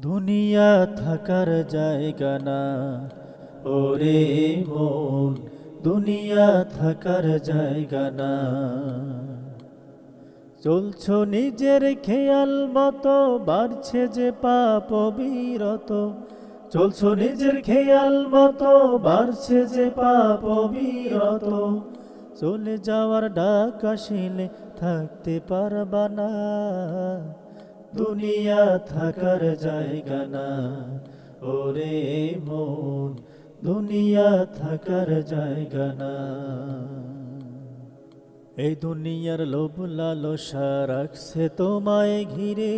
দুনিয়া থাকার জায়গা না, ওরে মন দুনিয়া থাকার জায়গা না। চলছো নিজের খেয়াল মতো, বাড়ছে যে পাপ বিরত। চলছো নিজের খেয়াল মতো, বাড়ছে যে পাপ বিরত। চলে যাওয়ার ডাক আসিলে থাকতে পারবা না, দুনিয়া থাকার জায়গা না। ওরে মন দুনিয়া থাকার জায়গা না। এই দুনিয়ার লোভ লালসা রাখছে তোমায় ঘিরে,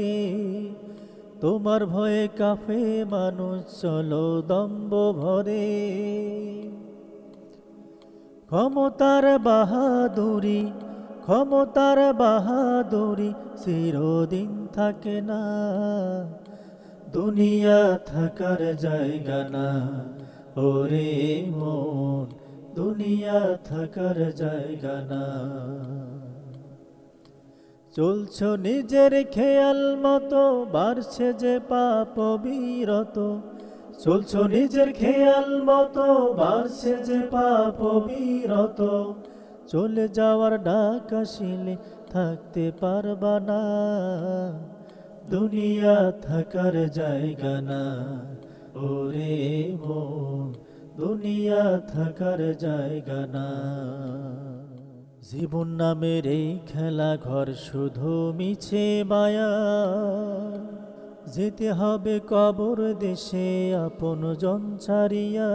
তোমার ভয়ে কাফে মানুষ চলো দম্ভ ভরে। ক্ষমতার বাহাদুরি, ক্ষমতার বাহাদুরি চিরদিন থাকে না, দুনিয়া থাকার জায়গা না। ওরে মন দুনিয়া থাকার জায়গা না। চলছো নিজের খেয়াল মতো, বাড়ছে যে পাপ বিরত। চলছো নিজের খেয়াল মতো, বাড়ছে যে পাপ বিরত। চলে যাওয়ার ডাক আসিলে থাকতে পারবা না, দুনিয়া থাকার জায়গা না। ওরে মন দুনিয়া থাকার জায়গা না। জীবন নামের এই খেলা ঘর শুধু মিছে মায়া, যেতে হবে কবর দেশে আপন জন ছাড়িয়া।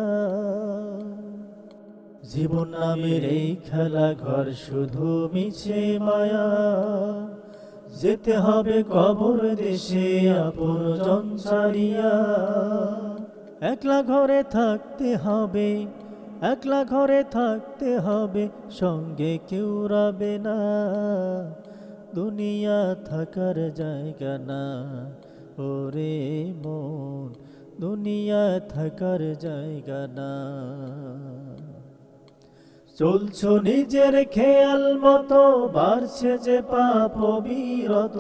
জীবন নামের এই খেলা ঘর শুধু মিছে মায়া, যেতে হবে কবর দেশে আপন জন ছাড়িয়া। একলা ঘরে থাকতে হবে, একলা ঘরে থাকতে হবে, সঙ্গে কেউ রবে না, দুনিয়া থাকার জায়গা না। ওরে মন দুনিয়া থাকার জায়গা না। চলছো নিজের খেয়াল মতো, বাড়ছে যে পাপ বিরত।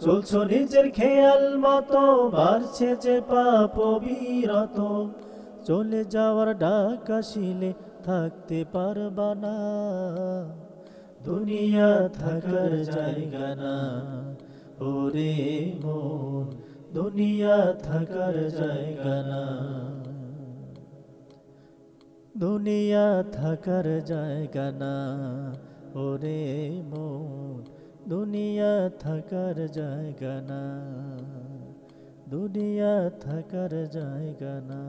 চলছো নিজের খেয়াল মতো, বাড়ছে যে পাপ বিরত। চলে যাওয়ার ডাক আসিলে থাকতে পারবা না, দুনিয়া থাকার জায়গা না। ওরে মন দুনিয়া থাকার জায়গা না, দুনিয়া থাকার জায়গা না। ওরে মন দুনিয়া থাকার জায়গা না, দুনিয়া থাকার জায়গা না।